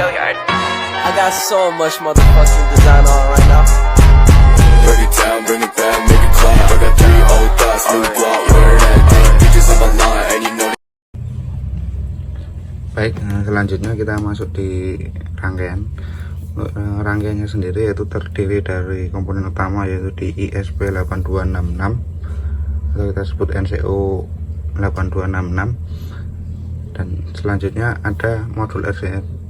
I got so much motherfucking design on right now. Break it down, bring it back, make it clap. I got 3 old thoughts, new block, where that thing. Bitches on my line, and you know. Baik, selanjutnya kita masuk di rangkaian. Untuk rangkaiannya sendiri yaitu terdiri dari komponen utama yaitu di ISP8266 atau kita sebut NCO 8266, dan selanjutnya ada modul RCR.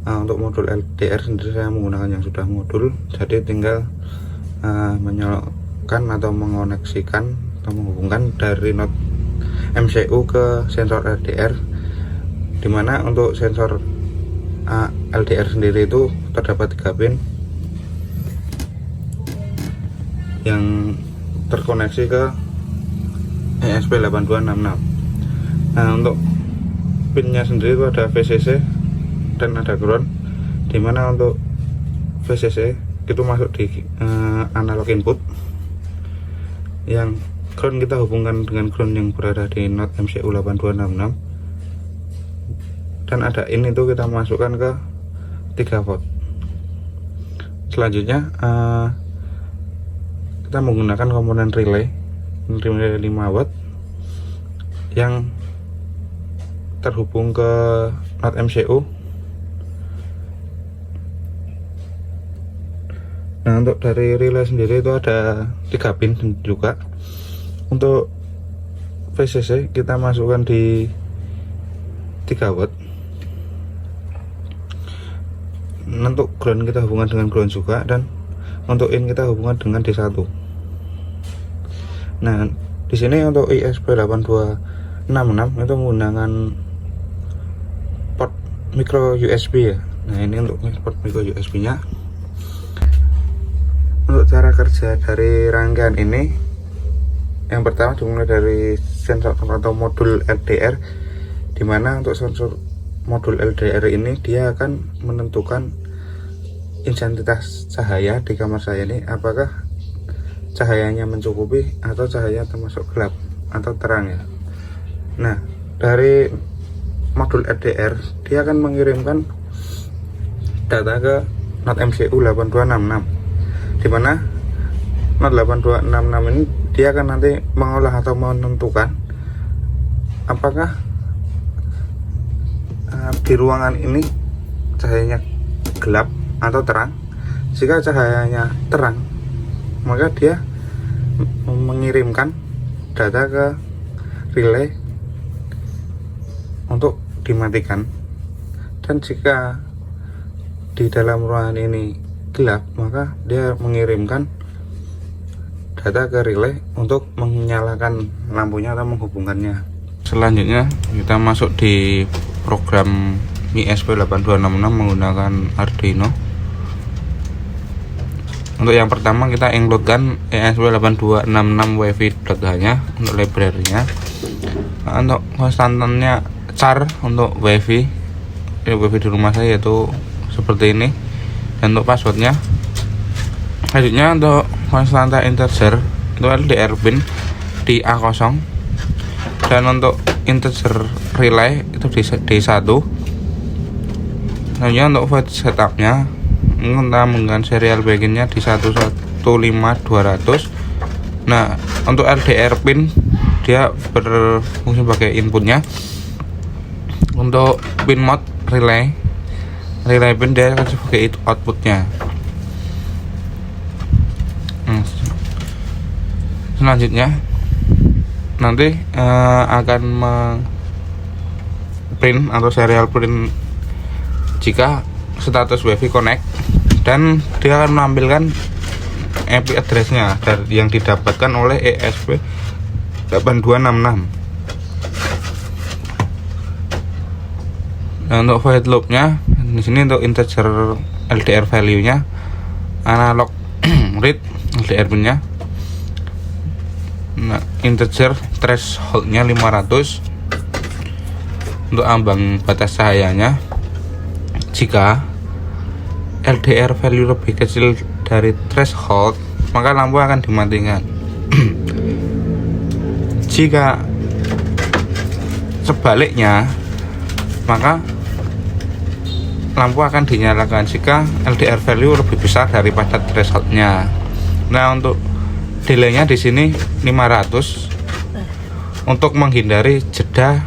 Untuk modul LDR sendiri saya menggunakan yang sudah modul, jadi tinggal menyalakan atau mengoneksikan atau menghubungkan dari not MCU ke sensor LDR, dimana untuk sensor LDR sendiri itu terdapat 3 pin yang terkoneksi ke ESP8266. Nah, untuk pinnya sendiri itu ada VCC dan ada ground, dimana untuk VCC itu masuk di analog input, yang ground kita hubungkan dengan ground yang berada di not MCU 8266, dan ada in itu kita masukkan ke 3 volt. Selanjutnya kita menggunakan komponen relay 5 watt yang terhubung ke not MCU. Nah, untuk dari relay sendiri itu ada 3 pin juga. Untuk VCC kita masukkan di 3 watt. Untuk ground kita hubungan dengan ground juga, dan untuk in kita hubungan dengan D1. Nah, di sini untuk ISP8266 itu menggunakan port micro USB ya. Nah, ini untuk port micro USB nya. Untuk cara kerja dari rangkaian ini, yang pertama dimulai dari sensor atau modul LDR, dimana untuk sensor modul LDR ini dia akan menentukan intensitas cahaya di kamar saya ini, apakah cahayanya mencukupi atau cahaya termasuk gelap atau terang ya. Nah, dari modul LDR dia akan mengirimkan data ke not MCU 8266, dimana not 8266 ini dia akan nanti mengolah atau menentukan apakah di ruangan ini cahayanya gelap atau terang. Jika cahayanya terang, maka dia mengirimkan data ke relay untuk dimatikan, dan jika di dalam ruangan ini gelap, maka dia mengirimkan data ke relay untuk menyalakan lampunya atau menghubungkannya. Selanjutnya kita masuk di program ISP8266 menggunakan Arduino. Untuk yang pertama kita includekan ESP8266 wifi.h nya untuk library-nya. Nah, untuk konstantannya char untuk wifi di rumah saya yaitu seperti ini, dan untuk passwordnya selanjutnya untuk konstanta integer itu LDR pin di A0, dan untuk integer relay itu di D1. Selanjutnya untuk void setupnya kita menggunakan serial baginnya di 115200. Nah, untuk LDR pin dia berfungsi sebagai inputnya. Untuk pin mode relay pin dia akan sebagai outputnya. Selanjutnya nanti akan print atau serial print jika status wifi connect, dan dia akan menampilkan IP address-nya yang didapatkan oleh ESP8266. Nah, untuk void loop-nya di sini untuk integer LDR value-nya, analog read LDR pin-nya. Nah, integer threshold-nya 500. Untuk ambang batas cahayanya, jika LDR value lebih kecil dari threshold, maka lampu akan dimatikan. Jika sebaliknya, maka lampu akan dinyalakan jika LDR value lebih besar daripada thresholdnya. Nah, untuk delaynya di sini 500 untuk menghindari jeda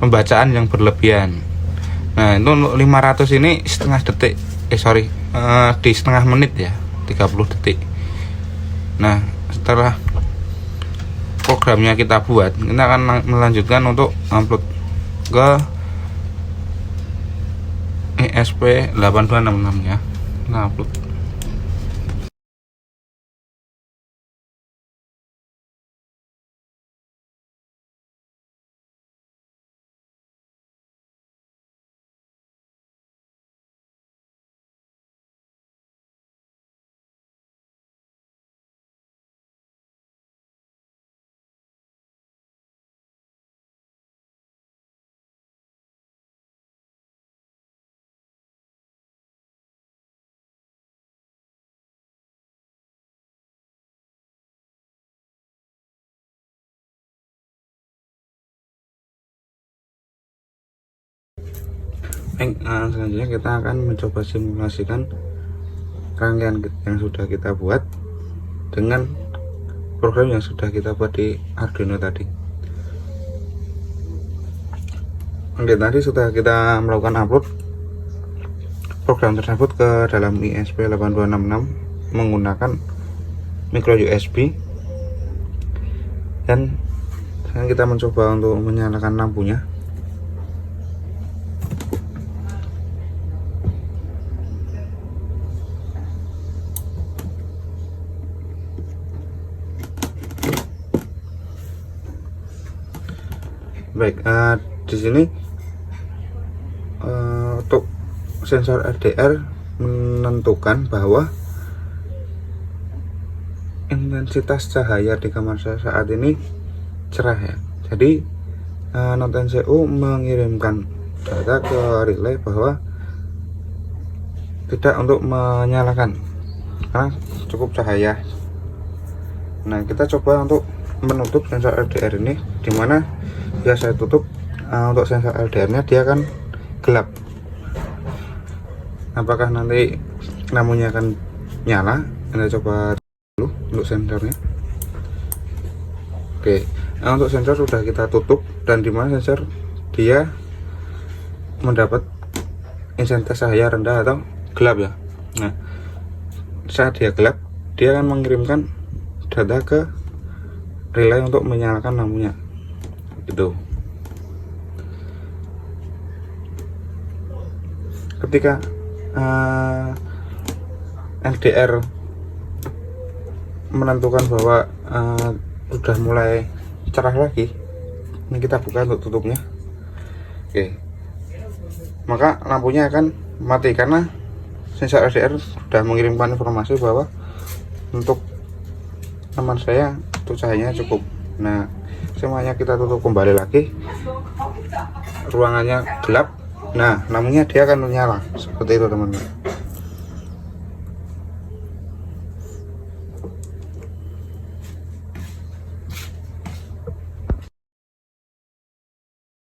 pembacaan yang berlebihan. Nah, itu untuk 500 ini setengah detik, di setengah menit ya, 30 detik. Nah, setelah programnya kita buat, kita akan melanjutkan untuk upload ke ESP8266 ya. Nah, upload. Selanjutnya kita akan mencoba simulasikan rangkaian yang sudah kita buat dengan program yang sudah kita buat di Arduino tadi. Oke, tadi sudah kita melakukan upload program tersebut ke dalam ESP8266 menggunakan micro USB, dan sekarang kita mencoba untuk menyalakan lampunya. Baik, di sini untuk sensor LDR menentukan bahwa intensitas cahaya di kamar saya saat ini cerah ya. Jadi Not NCU mengirimkan data ke relay bahwa tidak untuk menyalakan karena cukup cahaya. Nah, kita coba untuk menutup sensor LDR ini, dimana jika saya tutup untuk sensor LDR nya dia akan gelap. Apakah nanti lampunya akan nyala? Kita coba dulu untuk sensornya. Oke, nah, untuk sensor sudah kita tutup, dan dimana sensor dia mendapat intensitas cahaya rendah atau gelap ya. Nah, saat dia gelap dia akan mengirimkan data ke relay untuk menyalakan lampunya gitu. Ketika LDR menentukan bahwa sudah mulai cerah lagi, ini kita buka untuk tutupnya. Oke, maka lampunya akan mati karena sensor LDR sudah mengirimkan informasi bahwa untuk teman saya itu cahayanya cukup. Nah, semuanya kita tutup kembali lagi, ruangannya gelap. Nah, lampunya dia akan menyala seperti itu teman-teman.